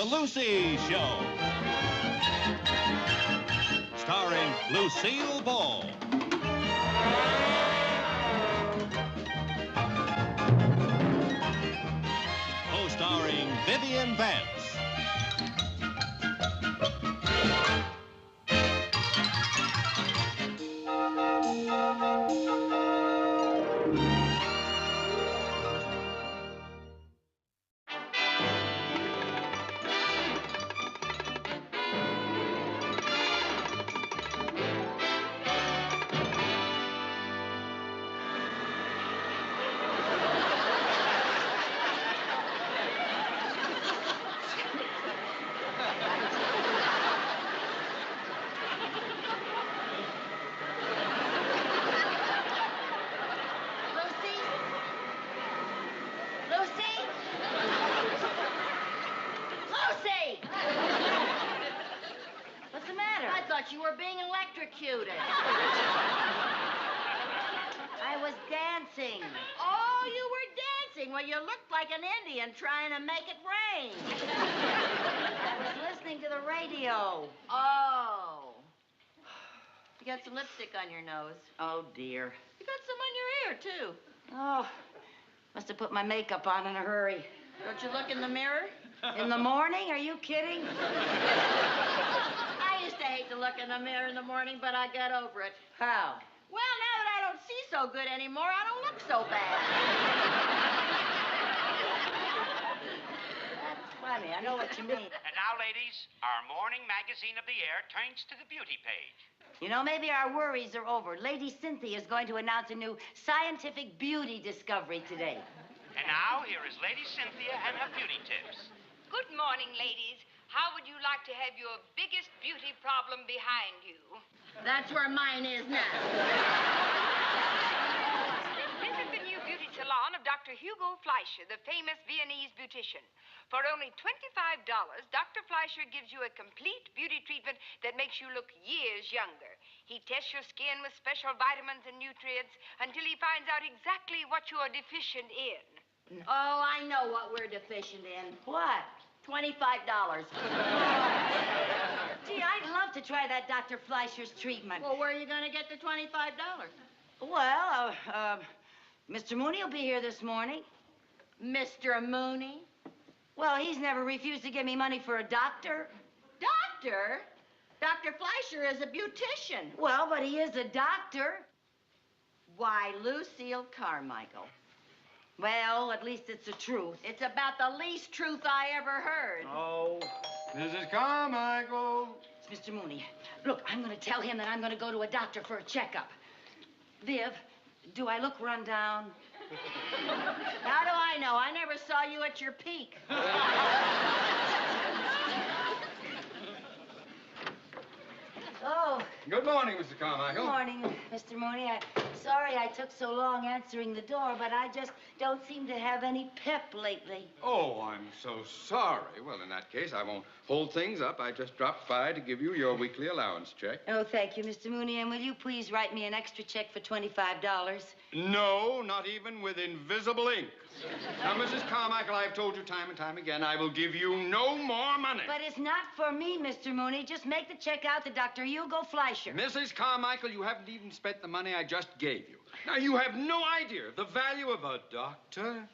The Lucy Show. Starring Lucille Ball. Co-starring Vivian Vance. You were being electrocuted. I was dancing. Oh, you were dancing? Well, you looked like an Indian trying to make it rain. I was listening to the radio. Oh. You got some lipstick on your nose. Oh, dear. You got some on your ear, too. Oh, must have put my makeup on in a hurry. Don't you look in the mirror? In the morning? Are you kidding? I used to hate to look in the mirror in the morning, but I got over it. How? Well, now that I don't see so good anymore, I don't look so bad. That's funny. I know what you mean. And now, ladies, our morning magazine of the air turns to the beauty page. You know, maybe our worries are over. Lady Cynthia is going to announce a new scientific beauty discovery today. And now, here is Lady Cynthia and her beauty tips. Good morning, ladies. How would you like to have your biggest beauty problem behind you? That's where mine is now. Visit the new beauty salon of Dr. Hugo Fleischer, the famous Viennese beautician. For only $25, Dr. Fleischer gives you a complete beauty treatment that makes you look years younger. He tests your skin with special vitamins and nutrients until he finds out exactly what you are deficient in. Oh, I know what we're deficient in. What? $25. Gee, I'd love to try that Dr. Fleischer's treatment. Well, where are you going to get the $25? Well, Mr. Mooney will be here this morning. Mr. Mooney? Well, he's never refused to give me money for a doctor. Doctor? Dr. Fleischer is a beautician. Well, but he is a doctor. Why, Lucille Carmichael. Well, at least it's the truth. It's about the least truth I ever heard. Oh, Mrs. Carmichael. It's Mr. Mooney. Look, I'm going to tell him that I'm going to go to a doctor for a checkup. Viv, do I look run down? How do I know? I never saw you at your peak. Oh. Good morning, Mr. Carmichael. Good morning, Mr. Mooney. Sorry I took so long answering the door, but I just don't seem to have any pep lately. Oh, I'm so sorry. Well, in that case, I won't hold things up. I just dropped by to give you your weekly allowance check. Oh, thank you, Mr. Mooney. And will you please write me an extra check for $25? No, not even with invisible ink. Now, Mrs. Carmichael, I've told you time and time again, I will give you no more money. But it's not for me, Mr. Mooney. Just make the check out to Dr. Hugo Fleischer. Mrs. Carmichael, you haven't even spent the money I just gave you. Now, you have no idea the value of a doctor.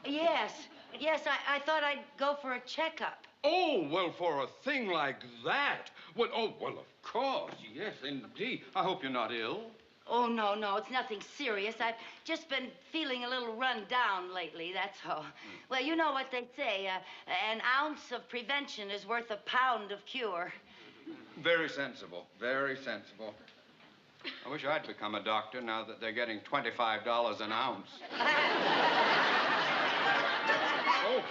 Yes, I thought I'd go for a checkup. Oh, well, for a thing like that. Well, of course, yes, indeed. I hope you're not ill. Oh, no, it's nothing serious. I've just been feeling a little run down lately, that's all. Well, you know what they say, an ounce of prevention is worth a pound of cure. Very sensible, very sensible. I wish I'd become a doctor now that they're getting $25 an ounce. Oh,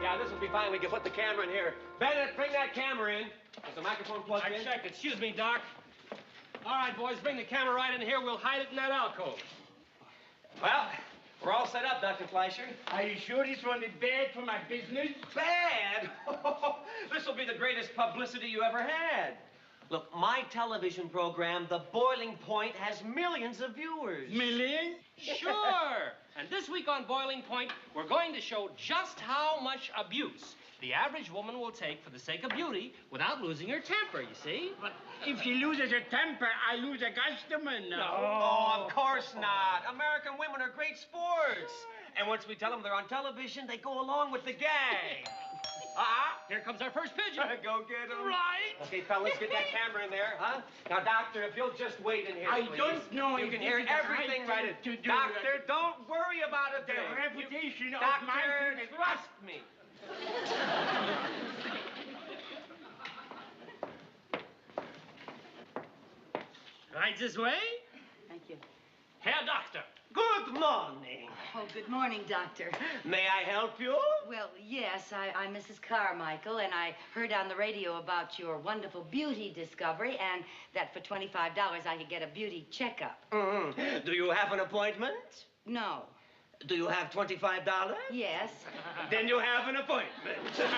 yeah, this will be fine. We can put the camera in here. Bennett, bring that camera in. Is the microphone plugged in? I checked. Excuse me, Doc. All right, boys, bring the camera right in here. We'll hide it in that alcove. Well, we're all set up, Dr. Fleischer. Are you sure this won't be bad for my business? Bad? This will be the greatest publicity you ever had. Look, my television program, The Boiling Point, has millions of viewers. Million? Sure. And this week on Boiling Point, we're going to show just how much abuse the average woman will take for the sake of beauty without losing her temper, you see? But if she loses her temper, I lose a customer now. Oh, of course not. American women are great sports. And once we tell them they're on television, they go along with the gag. Here comes our first pigeon. Go get him. Right. Okay, fellas, get that camera in there, huh? Now, Doctor, if you'll just wait in here, I please. don't know You if can this hear is the everything right right. thing to do. Doctor, don't worry about a The thing. reputation of Doctor, my thing is... trust me. Right this way. Thank you. Herr Doctor. Good morning. Oh, good morning, Doctor. May I help you? Well, yes, I'm Mrs. Carmichael, and I heard on the radio about your wonderful beauty discovery, and that for $25 I could get a beauty checkup. Mm-hmm. Do you have an appointment? No. Do you have $25? Yes. Then you have an appointment. Thank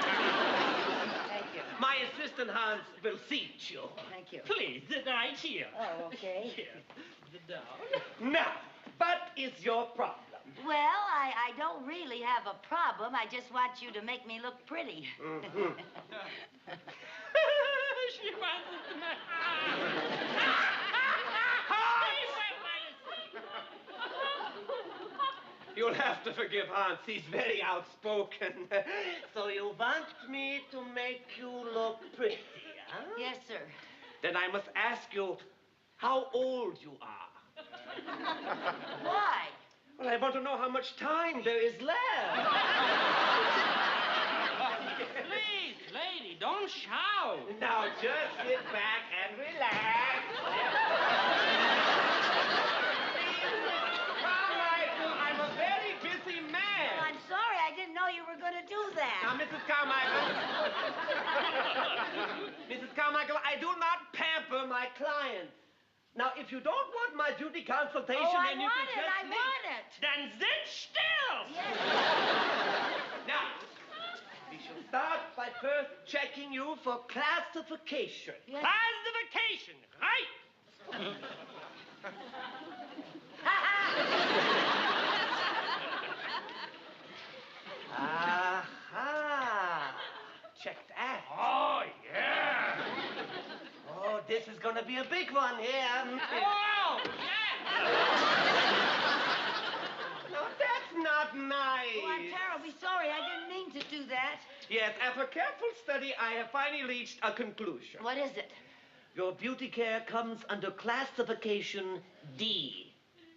you. My assistant Hans will seat you. Thank you. Please, right here. Oh, okay. Here. Sit down. Now, what is your problem? Well, I don't really have a problem. I just want you to make me look pretty. Mm-hmm. She wants it to me. You'll have to forgive Hans. He's very outspoken. So you want me to make you look pretty, huh? Yes, sir. Then I must ask you how old you are. Why? Well, I want to know how much time there is left. Please, lady, don't shout. Now just sit back and relax. Carmichael, I'm a very busy man. Well, I'm sorry. I didn't know you were going to do that. Now, Mrs. Carmichael. Mrs. Carmichael, I do not pamper my clients. Now, if you don't want my beauty consultation, then you can just I leave. want it. Then sit still. Yes. Now, we shall start by first checking you for classification. Yes. Classification, right? Aha! Check that. Oh, yeah. Oh, this is going to be a big one here. Oh, yeah. No, that's not nice. Oh, I'm terribly sorry. I didn't mean to do that. Yes, after careful study, I have finally reached a conclusion. What is it? Your beauty care comes under classification D.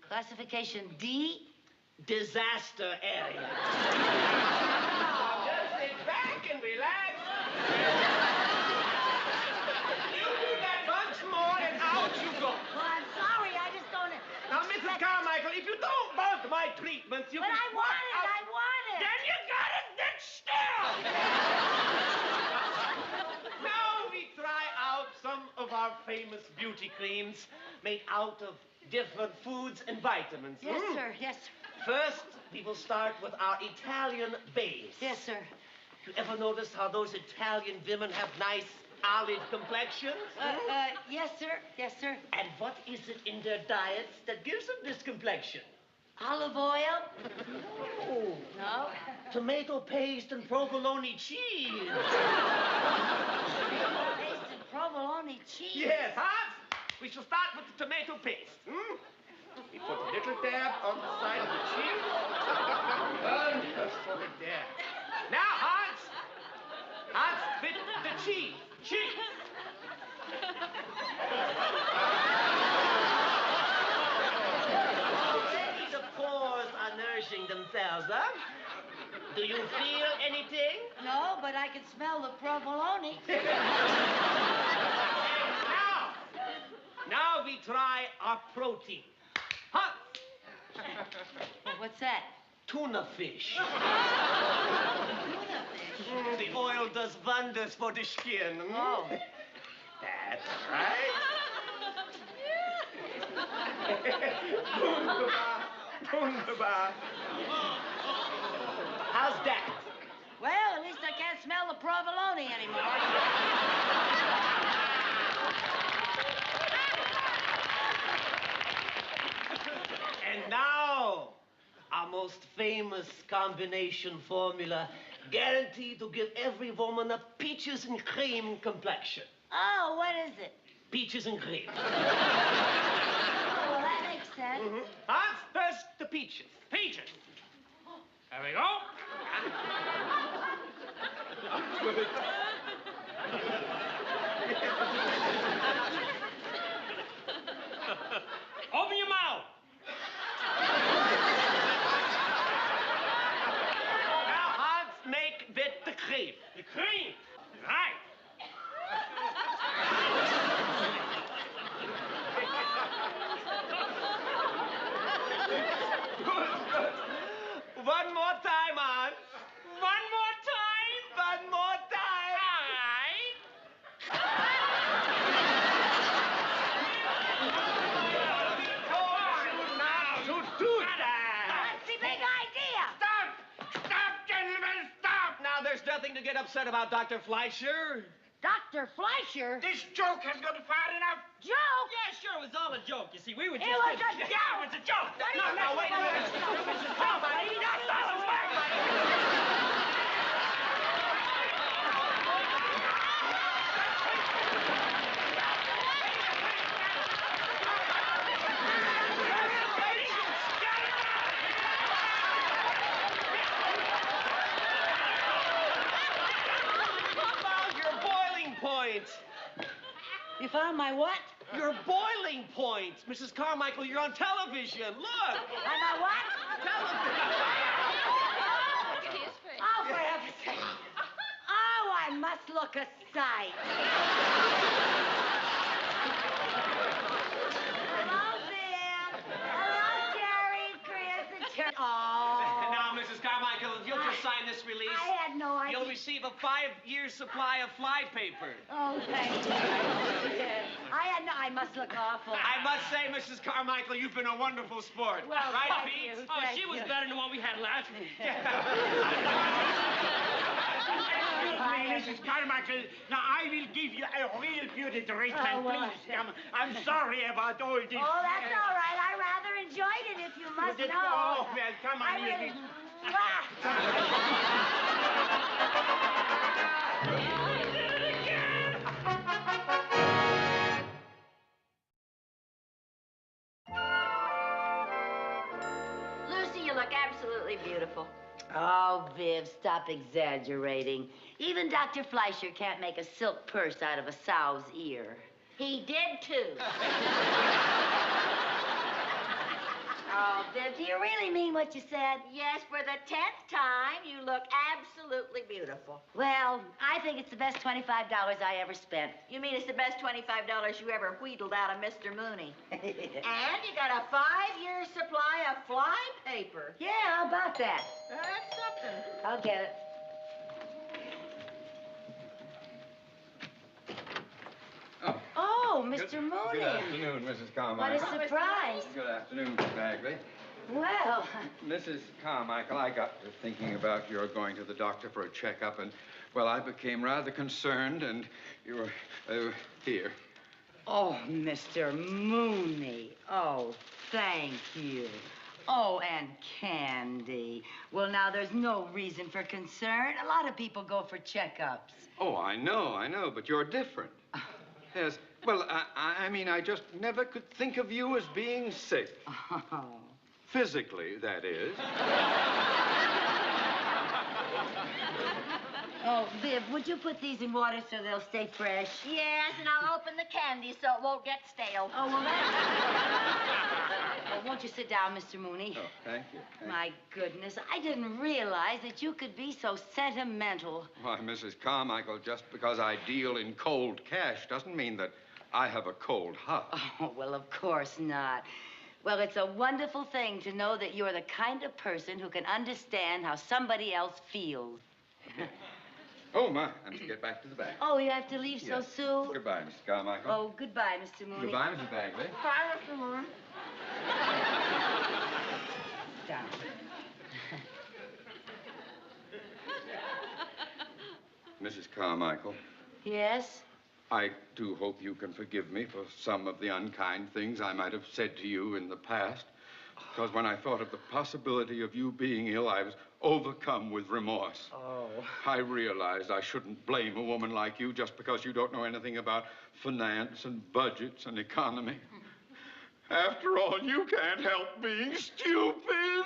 Classification D? Disaster area. Now, just sit back and relax. You do that once more and out you go. Well, I'm sorry. I just don't... Now, Mrs. Carmichael, if you don't want my treatments, you But can I walk want it. out. I want it. Then you gotta sit still. Now we try out some of our famous beauty creams made out of different foods and vitamins. Yes, sir. Yes, sir. First, we will start with our Italian base. Yes, sir. You ever notice how those Italian women have nice olive complexions? Yes, sir. Yes, sir. And what is it in their diets that gives them this complexion? Olive oil? Oh, No. tomato paste and provolone cheese. Paste and provolone cheese. Yes, Hans. We shall start with the tomato paste. We put a little dab on the side of the cheese. And just put it there. Now, Hans. Hans, with the cheese. Cheese. Already the pores are nourishing themselves, huh? Do you feel anything? No, but I can smell the provolone. Now we try our protein. Huh? What's that? Tuna fish. Tuna fish. The oil does wonders for the skin. Oh. That's right. Wunderbar. Wunderbar. How's that? Well, at least I can't smell the provolone anymore. most famous combination formula guaranteed to give every woman a peaches and cream complexion. Oh, what is it? Peaches and cream. Oh, well, that makes sense. Hans, first the peaches. Peaches. There we go. Open your mouth. Now, Hans, make with the cream. The cream. Right. One more time, Hans. One more time. One more time. All right. To do that. That's the big idea. Stop! Stop, gentlemen, stop! Now, there's nothing to get upset about, Dr. Fleischer. Dr. Fleischer? This joke has gone far enough. Joke? Yeah, sure, it was all a joke. You see, we were just... It was a Yeah, joke. it was a joke. No, wait a minute. Mrs. Carmichael, that's not a You found my what? Your boiling point. Mrs. Carmichael, you're on television. Look. On my what? Oh, for heaven's sake. Oh, I must look a sight. Hello, Bill. Hello, Jerry, Chris, and Jerry. Oh. Now, Mrs. Carmichael, if you'll just sign this release, I had no idea. you'll receive a 5-year supply of fly paper. Oh, thank you. I must look awful. I must say, Mrs. Carmichael, you've been a wonderful sport. Well, right, thank Pete? you. Oh, Thank she was you. better than what we had last week. Mrs. Carmichael, now I will give you a real beauty treatment. Oh, well, Please come. I'm sorry about all this. Oh, that's all right. I rather enjoyed it, if you must know. Oh, well, come on. I really... Lucy, you look absolutely beautiful. Oh, Viv, stop exaggerating. Even Dr. Fleischer can't make a silk purse out of a sow's ear. He did, too. Oh, Viv, do you really mean what you said? Yes, for the 10th time, you look absolutely beautiful. Well, I think it's the best $25 I ever spent. You mean it's the best $25 you ever wheedled out of Mr. Mooney? And you got a 5-year supply of fly paper. Yeah, how about that? That's something. I'll get it. Oh, Mr. Mooney. Good afternoon, Mrs. What Carmichael. a surprise. Good afternoon, Miss Bagley. Well, Mrs. Carmichael, I got to thinking about your going to the doctor for a checkup, and, well, I became rather concerned, and you were here. oh, Mr. Mooney. Oh, thank you. Oh, and Candy. Well, now, there's no reason for concern. A lot of people go for checkups. Oh, I know, but you're different. Yes, well, I mean, I just never could think of you as being sick. Oh. Physically, that is. Oh, Viv, would you put these in water so they'll stay fresh? Yes, and I'll open the candy so it won't get stale. Oh, well, that's... Well, won't you sit down, Mr. Mooney? Oh, thank you. My goodness, I didn't realize that you could be so sentimental. Why, Mrs. Carmichael, just because I deal in cold cash doesn't mean that I have a cold heart. Oh, well, of course not. Well, it's a wonderful thing to know that you're the kind of person who can understand how somebody else feels. Oh, my. I must get back to the bank. Oh, you have to leave so Yes. soon? Goodbye, Mrs. Carmichael. Oh, goodbye, Mr. Mooney. Goodbye, Mrs. Bagley. Bye, Mr. Mooney. Down. Mrs. Carmichael, Yes? I do hope you can forgive me for some of the unkind things I might have said to you in the past. Because when I thought of the possibility of you being ill, I was overcome with remorse. Oh. I realized I shouldn't blame a woman like you just because you don't know anything about finance and budgets and economy. After all, you can't help being stupid.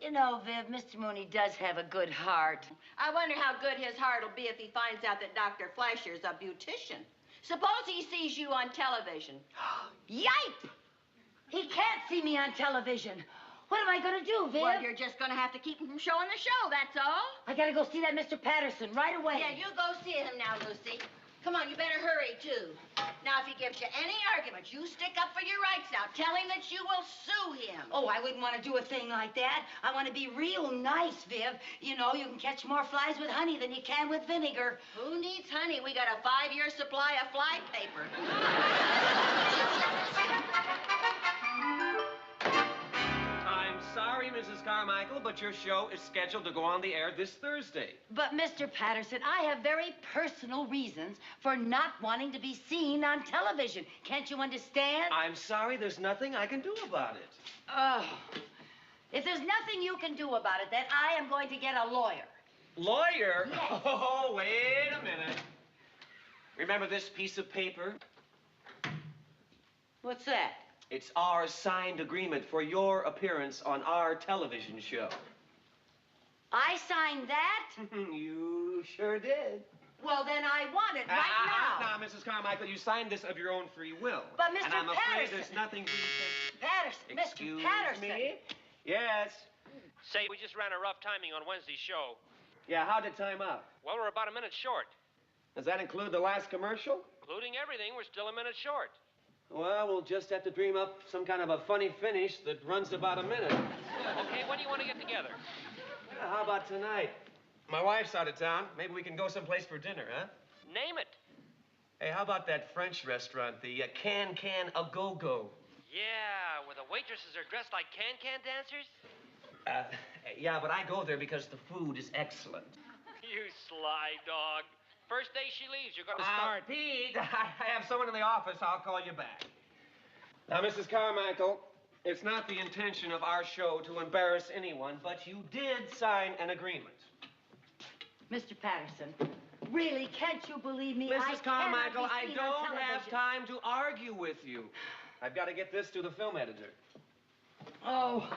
You know, Viv, Mr. Mooney does have a good heart. I wonder how good his heart will be if he finds out that Dr. Fleischer's a beautician. Suppose he sees you on television. Yipe! He can't see me on television. What am I going to do, Viv? Well, you're just going to have to keep him from showing the show, that's all. I got to go see that Mr. Patterson right away. Yeah, you go see him now, Lucy. Come on, you better hurry, too. Now, if he gives you any arguments, you stick up for your rights now. Tell him that you will sue him. Oh, I wouldn't want to do a thing like that. I want to be real nice, Viv. You know, you can catch more flies with honey than you can with vinegar. Who needs honey? We got a 5-year supply of fly paper. I'm sorry, Mrs. Carmichael, but your show is scheduled to go on the air this Thursday. But, Mr. Patterson, I have very personal reasons for not wanting to be seen on television. Can't you understand? I'm sorry, there's nothing I can do about it. Oh. If there's nothing you can do about it, then I am going to get a lawyer. Lawyer? Yes. Oh, wait a minute. Remember this piece of paper? What's that? It's our signed agreement for your appearance on our television show. I signed that? You sure did. Well, then I want it right now. Now, Mrs. Carmichael, you signed this of your own free will. But, Mr. And I'm afraid Patterson. there's nothing we can... Patterson, Excuse Mr. Patterson. me? Yes. Say, we just ran a rough timing on Wednesday's show. Yeah, how'd it time out? Well, we're about a minute short. Does that include the last commercial? Including everything, we're still a minute short. Well, we'll just have to dream up some kind of a funny finish that runs about a minute. Okay, when do you want to get together? How about tonight? My wife's out of town. Maybe we can go someplace for dinner, huh? Name it. Hey, how about that French restaurant, the Can A Go Go? Yeah, where the waitresses are dressed like can-can dancers? Yeah, but I go there because the food is excellent. You sly dog. First day she leaves, you're going to start. Pete, I have someone in the office. I'll call you back. Now, Mrs. Carmichael, it's not the intention of our show to embarrass anyone, but you did sign an agreement. Mr. Patterson, really, can't you believe me? Mrs. Carmichael, I I don't have time to argue with you. I've got to get this to the film editor. Oh.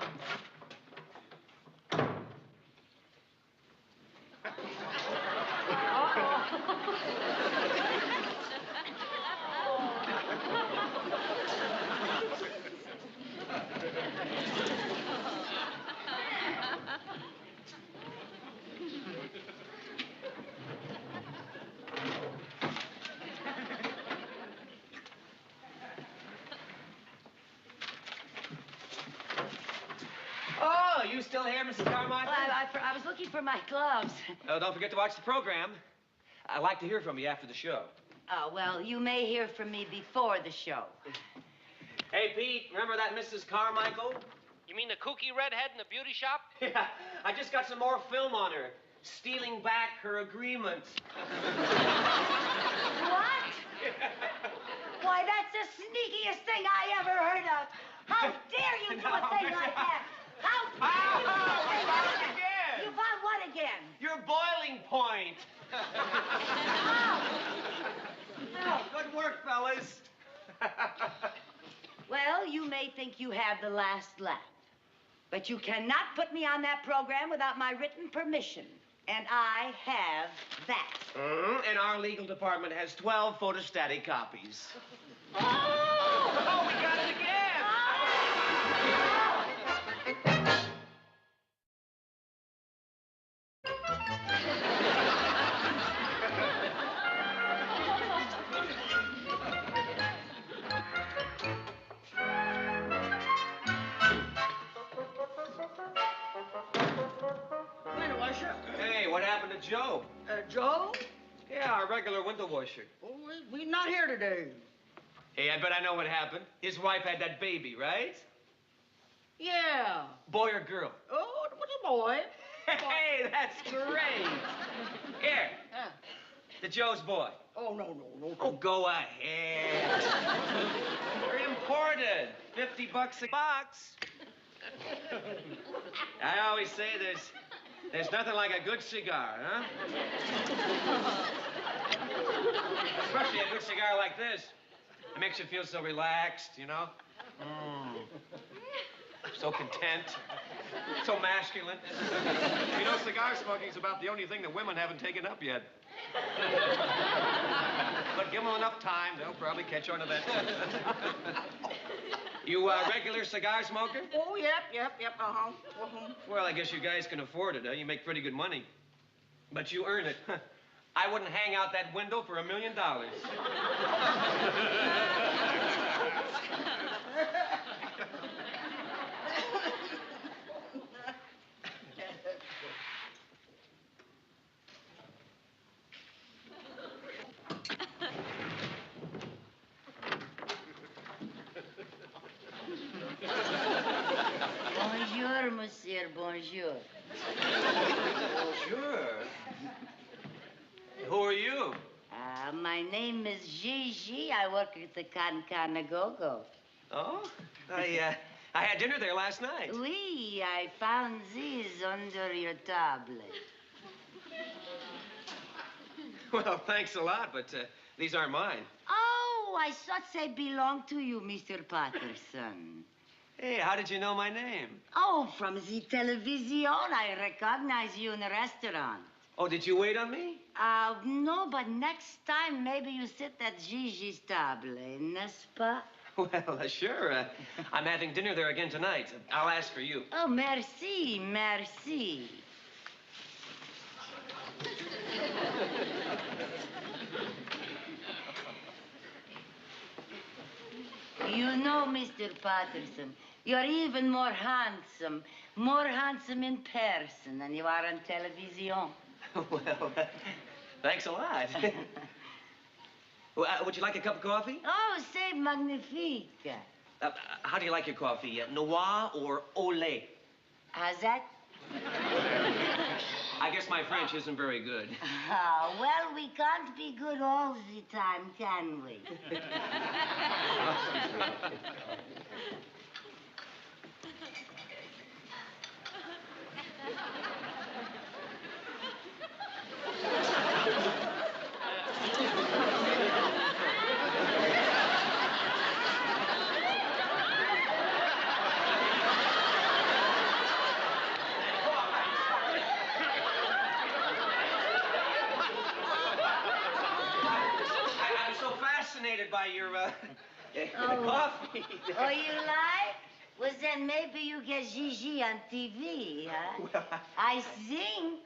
Oh, you still here, Mrs. Carmichael? I was looking for my gloves. Oh, don't forget to watch the program. I'd like to hear from you after the show. Oh, well, you may hear from me before the show. Hey, Pete, remember that Mrs. Carmichael? You mean the kooky redhead in the beauty shop? Yeah, I just got some more film on her. Stealing back her agreement. What? Why, that's the sneakiest thing I ever heard of. How dare you do a thing like that? How dare you do a thing like that? Again. You found what again? Your boiling point. Oh. Good work, fellas. Well, you may think you have the last laugh, but you cannot put me on that program without my written permission. And I have that. And our legal department has 12 photostatic copies. Oh! Oh, we got it again! Window washer? Hey, what happened to Joe? Joe? Yeah, our regular window washer. Oh, we're not here today. Hey, I bet I know what happened. His wife had that baby, right? Yeah. Boy or girl? Oh, it was a boy. Hey, that's great. Here, to Joe's boy. Oh, no. Oh, go ahead. They're imported. $50 a box. I always say there's nothing like a good cigar, huh? Especially a good cigar like this. It makes you feel so relaxed, you know? So content. So masculine. You know, cigar smoking's about the only thing that women haven't taken up yet. But give them enough time, they'll probably catch on to that. You a regular cigar smoker? Oh, yep. Well, I guess you guys can afford it, huh? You make pretty good money. But you earn it. I wouldn't hang out that window for $1 million. Bonjour, monsieur, bonjour. Sure. Who are you? My name is Gigi. I work at the Go-Go. Oh? I had dinner there last night. Oui, I found these under your tablet. Well, thanks a lot, but these aren't mine. Oh, I thought they belonged to you, Mr. Patterson. Hey, how did you know my name? Oh, from the television. I recognize you in the restaurant. Oh, did you wait on me? No, but next time maybe you sit at Gigi's table, n'est-ce pas? Well, sure. I'm having dinner there again tonight. I'll ask for you. Oh, merci. You know, Mr. Patterson, you're even more handsome in person than you are on television. Well, thanks a lot. Would you like a cup of coffee? Oh, c'est magnifique. How do you like your coffee? Noir or au lait? How's that? I guess my French isn't very good. Well, we can't be good all the time, can we? I'm so fascinated by your coffee. Oh, you like? Well, then maybe you get Gigi on TV, huh? Well, I sing.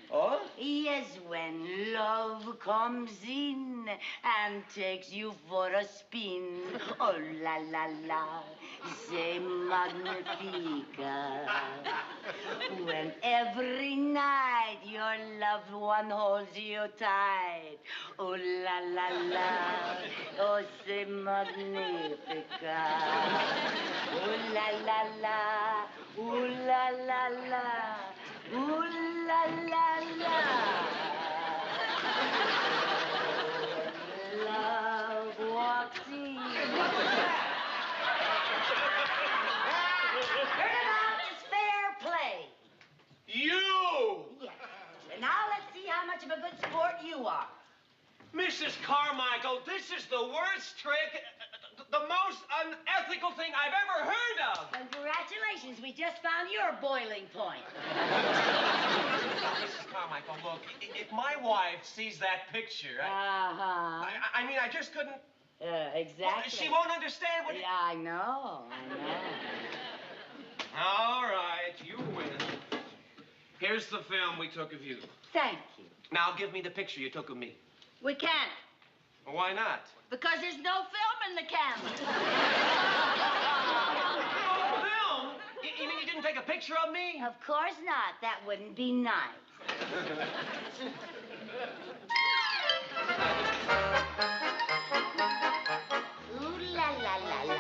Oh? Yes, when love comes in and takes you for a spin. Oh, la, la, la, c'est magnifique. When every night your loved one holds you tight. Oh, la, la, la, oh, c'est magnifique. Oh, la, la, la, oh, la, la, la. Ooh la la la. Love walks in. Turnabout is fair play. You! Yes. And now let's see how much of a good sport you are. Mrs. Carmichael, this is the worst trick, the most unethical thing I've ever heard of. Congratulations, we just found your boiling point. Mrs. Carmichael, look, if my wife sees that picture, I mean, I just couldn't... Exactly. Well, she won't understand what... Yeah, I know. All right, you win. Here's the film we took of you. Thank you. Now give me the picture you took of me. We can't, Well, why not? because there's no film in the camera. Film? You mean you didn't take a picture of me? Of course not. That wouldn't be nice. Ooh la la la la.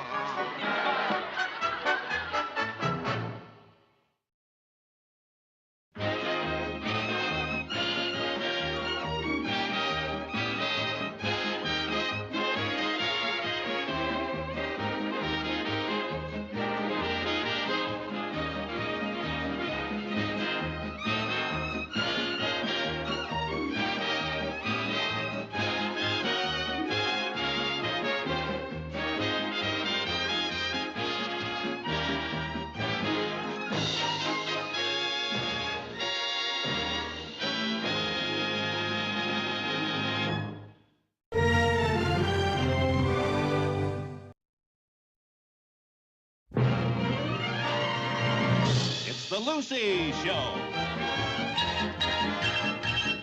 The Lucy Show.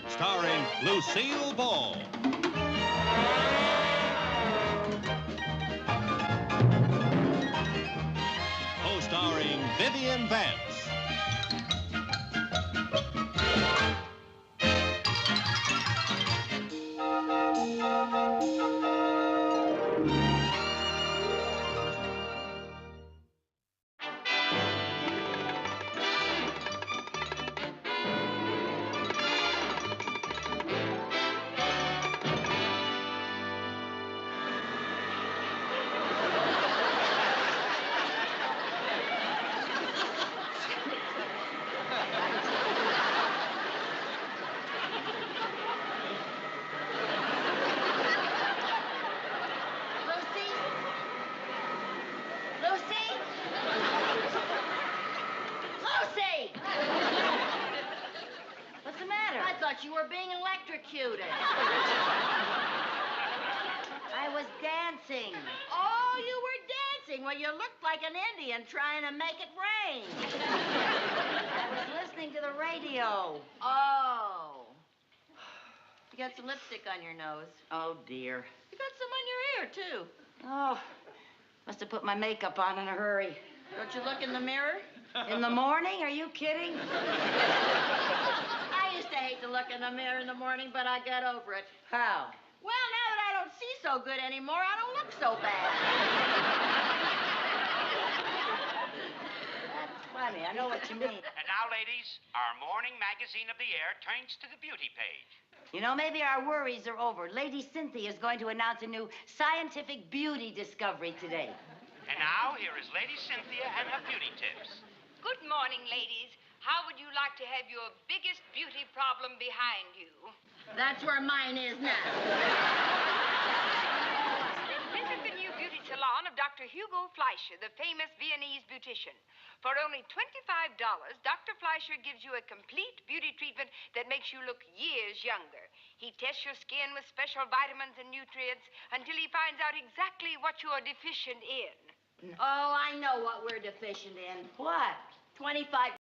Starring Lucille Ball. Co-starring Vivian Vance. What's the matter? I thought you were being electrocuted. I was dancing. Oh, you were dancing. Well, you looked like an Indian trying to make it rain. I was listening to the radio. Oh. You got some lipstick on your nose. Oh, dear. You got some on your ear, too. Oh, must have put my makeup on in a hurry. Don't you look in the mirror? In the morning? Are you kidding? I used to hate to look in the mirror in the morning, but I got over it. How? Well, now that I don't see so good anymore, I don't look so bad. That's funny. I know what you mean. And now, ladies, our morning magazine of the air turns to the beauty page. You know, maybe our worries are over. Lady Cynthia is going to announce a new scientific beauty discovery today. And now, here is Lady Cynthia and her beauty tips. Good morning, ladies. How would you like to have your biggest beauty problem behind you? That's where mine is now. Visit the new beauty salon of Dr. Hugo Fleischer, the famous Viennese beautician. For only $25, Dr. Fleischer gives you a complete beauty treatment that makes you look years younger. He tests your skin with special vitamins and nutrients until he finds out exactly what you are deficient in. Oh, I know what we're deficient in. What? 25